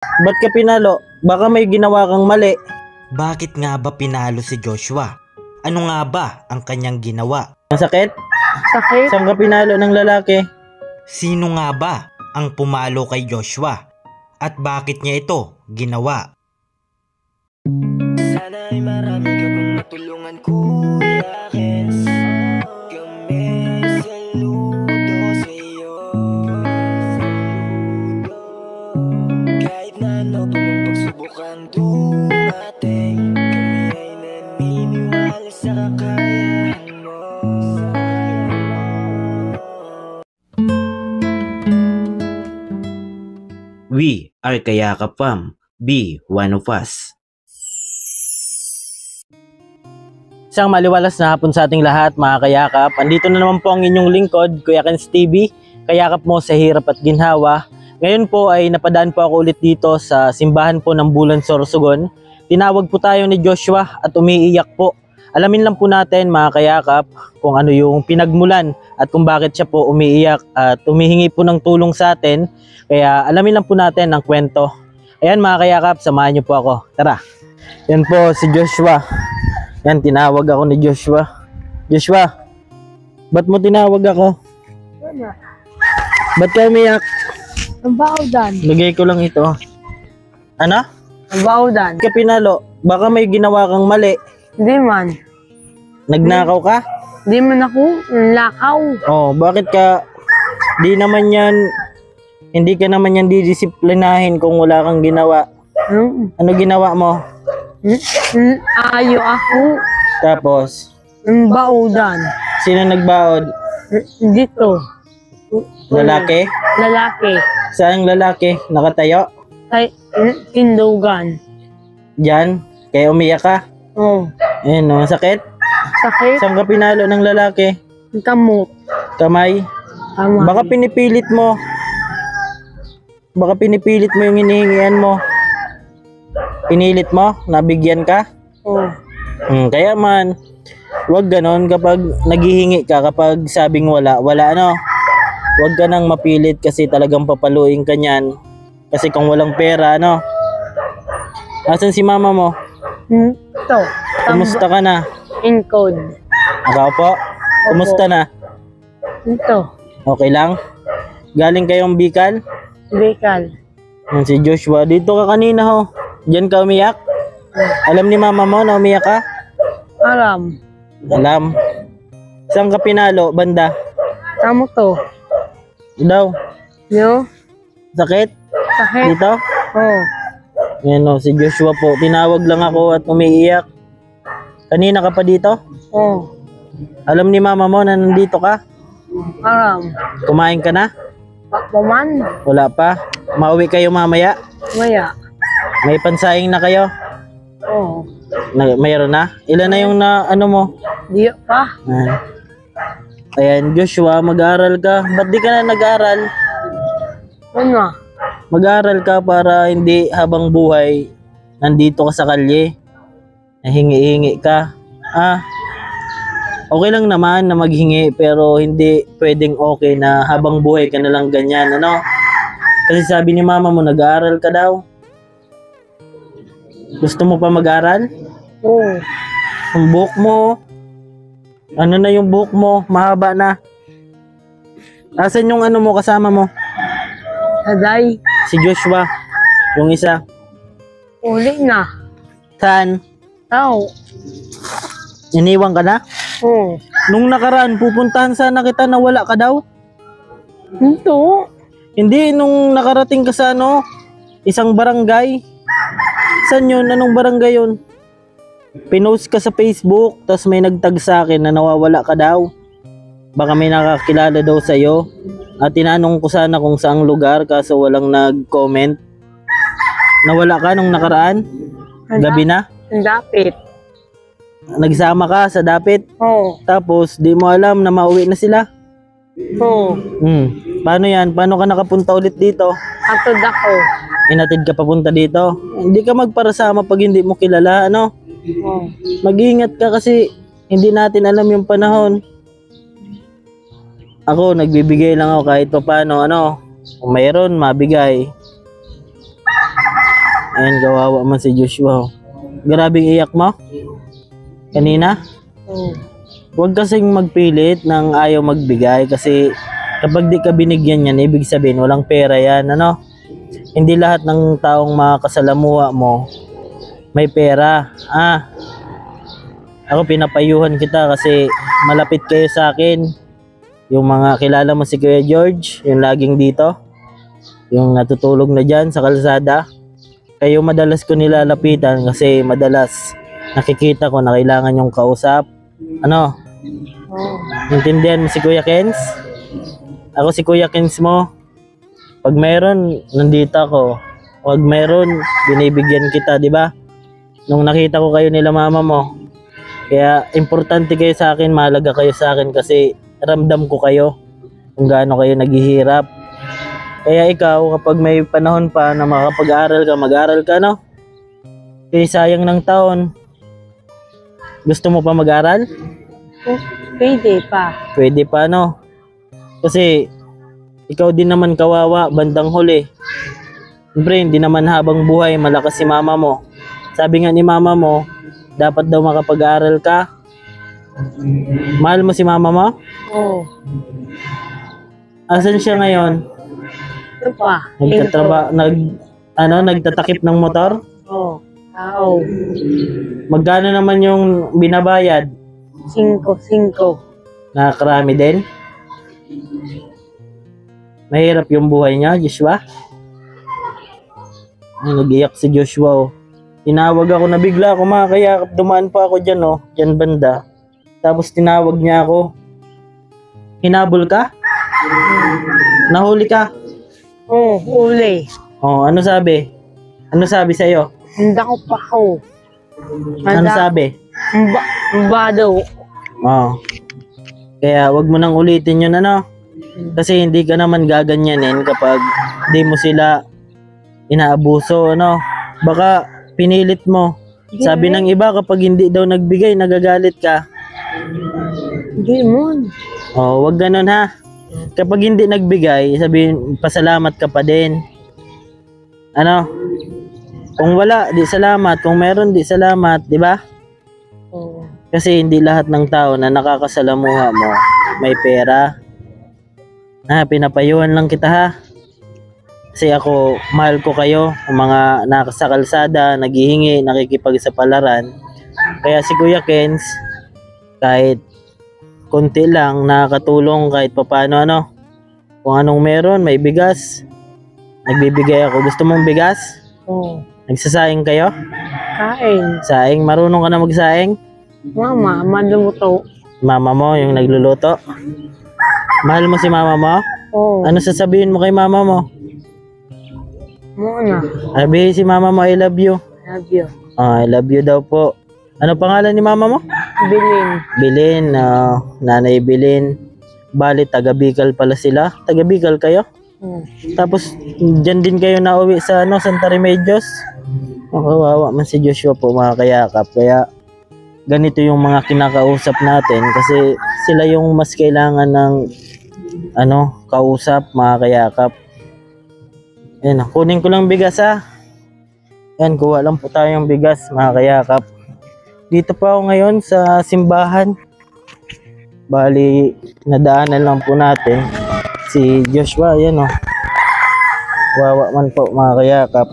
Ba't ka pinalo? Baka may ginawa kang mali. Bakit nga ba pinalo si Joshua? Ano nga ba ang kanyang ginawa? Masakit? Sakit. Saan ka pinalo ng lalaki? Sino nga ba ang pumalo kay Joshua? At bakit niya ito ginawa? Sana ay marami ka pang matulungan, Kuya Kens. Kami saludo sa'yo. Kahit na ano pa mang pagsubukang dumating, kami ay naniniwala sa kakayahan mo. We are Kayakap Fam. Be one of us. Isang maliwalas na hapon sa ating lahat, mga kayakap. Andito na naman po ang inyong lingkod, Kuya Kens TV. Kayakap mo sa hirap at ginhawa. Ngayon po ay napadaan po ako ulit dito sa simbahan po ng Bulan Sorsogon. Tinawag po tayo ni Joshua at umiiyak po. Alamin lang po natin, mga kayakap, kung ano yung pinagmulan at kung bakit siya po umiiyak at humihingi po ng tulong sa atin. Kaya alamin lang po natin ang kwento. Ayan, mga kayakap, samahan niyo po ako. Tara. Yan po si Joshua. Yan, tinawag ako ni Joshua. Joshua, ba't mo tinawag ako? Wala. Ba't ka umiyak? Ang baudan. Lagay ko lang ito. Ano? Ang baudan. Ba't ka pinalo? Baka may ginawa kang mali. Hindi man. Nagnakaw ka? Hindi man ako lakaw. Oh, bakit ka? Hindi ka naman yan didisiplinahin kung wala kang ginawa. Ano ginawa mo? Ayo ako. Tapos, Ang baudan. sino nagbaod? Dito. Lalaki? Lalaki. Saan lalaki? Nakatayo? Kay tindugan. Diyan? Kaya umiyak ka? Oh. Ayun, no? Sakit? Sakit. Saan ka pinalo ng lalaki? Kamot. Kamay? Kamay. Baka pinipilit mo. Baka pinipilit mo yung hinihingian mo. Pinilit mo? Nabigyan ka? Oh. Kaya man, wag ganon kapag naghihingi ka, kapag sabing wala, ano? Wag ka nang mapilit kasi talagang papaluin ka niyan. Kasi kung walang pera, ano? Asan si mama mo? Ito. Kumusta ka na? Encode. Ikaw po? Kumusta na? Ito. Okay lang? Galing kayong Bicol? Bicol. Yan si Joshua. Dito ka kanina ho. Diyan ka umiyak? Alam ni mama mo na umiyak ka? Alam. Alam. Saan ka pinalo, banda? Tamo to. Daw. Yo. Sakit? Sakit. Dito? Oh. Yan o, si Joshua po. Tinawag lang ako at umiiyak. Kanina ka pa dito? Oh. Alam ni mama mo na nandito ka? Alam. Kumain ka na? Paman. Wala pa? Mauwi kayo mamaya? Maya. May pansahing na kayo? Oh. Mayroon na? Ilan na yung ano mo? Di pa. Ayan, Joshua, mag-aaral ka. Ba't di ka na nag-aaral? Ano? Mag-aaral ka para hindi habang buhay nandito ka sa kalye. Nahingi-hingi ka. Okay lang naman na maghingi pero hindi pwedeng okay na habang buhay ka na lang ganyan, ano? Kasi sabi ni mama mo, nag-aaral ka daw. Gusto mo pa mag-aral? Oh. Ang buhok mo, ano na yung buhok mo? Mahaba na. Asan yung ano mo, kasama mo? Saday. Si Joshua, yung isa. Uli na. Saan? Tao. Iniwan ka na? Oh. Nung nakaraan, pupuntahan sana kita na wala ka daw. Ito. Hindi, nung nakarating ka sa ano, isang barangay. Saan yun? Anong barangay yun? Pinost ka sa Facebook, tapos may nagtag sa akin na nawawala ka daw. Baka may nakakilala daw sa'yo. At tinanong ko sana kung saang lugar, kaso walang nag-comment. Nawala ka nung nakaraan? Gabi na? Dapit. Nagsama ka sa dapit? Oh. Tapos, di mo alam na mauwi na sila? Oh. Paano yan? Paano ka nakapunta ulit dito? Atod ako. Inatid ka papunta dito? Hindi ka magparasama pag hindi mo kilala, ano? Oh. Mag-ingat ka kasi hindi natin alam yung panahon. Ako, nagbibigay lang ako kahit pa paano, ano? Kung mayroon, mabigay. Ayan, kawawa man si Joshua. Grabing iyak mo? Kanina? Oo. Huwag kasing magpilit ng ayaw magbigay kasi kapag di ka binigyan yan, ibig sabihin walang pera yan, ano? Hindi lahat ng taong makakasalamuha mo may pera. Ako pinapayuhan kita kasi malapit kayo sa akin. Yung mga kilala mo si Kuya George, yung laging dito, yung natutulog na dyan sa kalsada. Kayo madalas ko nilalapitan kasi madalas nakikita ko na kailangan yung kausap. Ano? Oo. Intindihan mo si Kuya Kens? Ako si Kuya Kens mo. Pag meron, nandito ako. Pag meron, binibigyan kita, di ba? Nung nakita ko kayo nila mama mo, kaya importante kayo sa akin, mahalaga kayo sa akin kasi ramdam ko kayo kung gaano kayo naghihirap. Kaya ikaw, kapag may panahon pa na makapag-aral ka, mag-aral ka, no? Kasi sayang ng taon. Gusto mo pa mag-aral? Pwede pa. Pwede pa, no? Kasi ikaw din naman kawawa bandang huli. Siyempre, hindi naman habang buhay malakas si mama mo. Sabi nga ni mama mo, dapat daw makapag-aral ka. Mahal mo si mama mo? Oo. Asan siya ngayon? Ito pa. Nagtatakip ng motor? Oo. Oo. Magkano naman yung binabayad? 5. Nakakarami din? Mahirap yung buhay niya, Joshua? Ay, nag-iyak si Joshua, oh. Tinawag ako na bigla ako makakayakap. Dumaan pa ako dyan, oh. Dyan banda. Tapos tinawag niya ako. Hinabol ka? Nahuli ka? Oo. Uli. Oh, ano sabi? Ano sabi sa'yo? Handa ko pa ako. Ano sabi? Mba daw. Oh. Kaya wag mo nang ulitin yun, ano? Kasi hindi ka naman gaganyanin kapag di mo sila inaabuso, ano? Baka pinilit mo. Sabi ng iba kapag hindi daw nagbigay, nagagalit ka. Hindi mo. Oh, wag ganun ha. Kapag hindi nagbigay, sabihin pasalamat ka pa din. Ano? Kung wala, di salamat. Kung meron, di salamat, di ba? Oo. Kasi hindi lahat ng tao na nakakasalamuha mo may pera. Pinapayuhan lang kita ha. Kasi ako, mahal ko kayo, ang mga nakasa kalsada, naghihingi, nakikipagsapalaran. Kaya si Kuya Kens, kahit konti lang, nakakatulong kahit papano, ano. Kung anong meron, may bigas. Nagbibigay ako. Gusto mong bigas? Oo. Nagsasaing kayo? Kain. Saing? Marunong ka na magsaing? Mama, malumuto. Mama mo yung nagluluto? Mahal mo si mama mo? Oo. Ano sasabihin mo kay mama mo? Muna. Sabi si mama mo, I love you. Love you. I love you daw po. Ano pangalan ni mama mo? Bilin. Bilin, Nanay Bilin. Bali, taga Bicol pala sila. Taga Bicol kayo? Tapos, dyan din kayo nauwi sa Santa Remedios. Kawawa man si Joshua po, mga kayakap. Kaya, ganito yung mga kinakausap natin kasi sila yung mas kailangan ng kausap, mga kayakap. Ayan, kunin ko lang bigas ha. Ayan, kuha lang po tayong bigas, mga kayakap. Dito pa ako ngayon sa simbahan. Bali, nadaanan lang po natin si Joshua. Ayan, oh. Wawa man po, mga kayakap.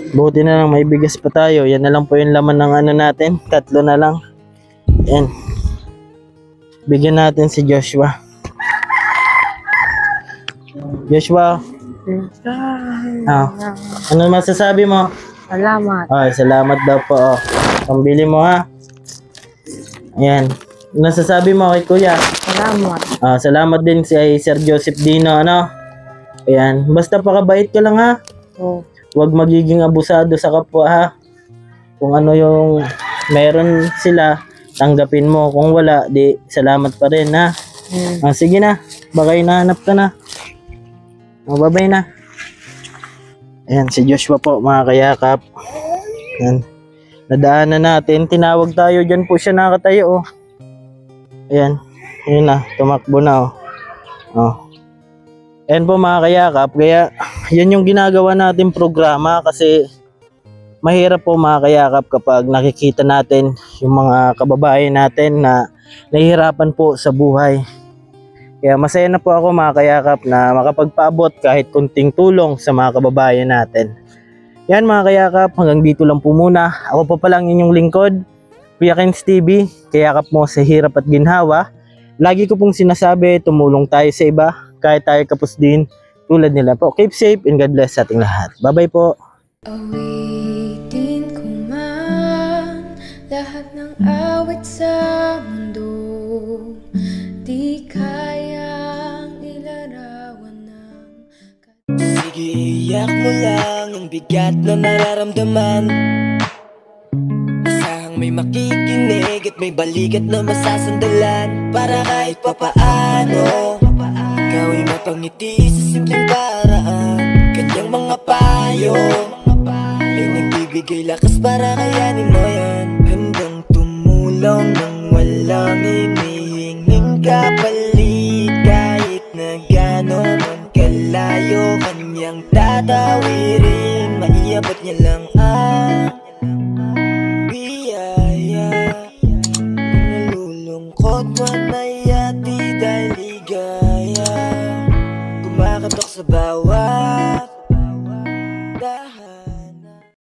Buti na lang may bigas pa tayo. Yan na lang po yung laman ng natin. 3 na lang. Ayan. Bigyan natin si Joshua. Joshua. Ano masasabi mo? Salamat. Salamat daw po. Pambili mo ha. Ayan. Nasasabi mo kay kuya? Salamat. Salamat din si Sir Joseph Dino. Ayan. Basta pakabait ka lang ha. Oo. Huwag magiging abusado sa kapwa ha. Kung ano yung meron sila, tanggapin mo. Kung wala, di salamat pa rin ha. Sige na. Baka hinahanap ka na. Bye-bye na. Ayan, si Joshua po, mga kayakap. Ayan. Nadaanan natin. Tinawag tayo. Diyan po siya nakatayo. Ayan. Ayan na. Tumakbo na. Ayan po, mga kayakap. Kaya yan yung ginagawa natin programa kasi mahirap po mga kayakap kapag nakikita natin yung mga kababayan natin na nahihirapan po sa buhay. Kaya masaya na po ako mga kayakap na makapagpaabot kahit kunting tulong sa mga kababayan natin. Yan mga kayakap, hanggang dito lang po muna. Ako po palang inyong lingkod, Kuya Kenz TV, kayakap mo sa hirap at ginhawa. Lagi ko pong sinasabi, tumulong tayo sa iba, kahit tayo kapos din tulad nila po. Keep safe and God bless sa ating lahat. Bye-bye po. Awitin ko man lahat ng awit sa mundo, di kayang ilarawan ng... Sige, iyak mo lang ang bigat na nararamdaman. Asahang may makikinig at may balikat na masasandalan. Para kahit papaano ikaw ay mapangiti sa simpleng paraan. Kanyang mga payo ay nagbibigay lakas para kayanin mo yan. Handang tumulong nang walang hinihinging kapalit. Kahit na gano'n man kalayo kanyang tatawirin, maiabot niya lang ang biyaya. Kung nalulungkot man ay ati dahil ligaya, kumakatok sa bawat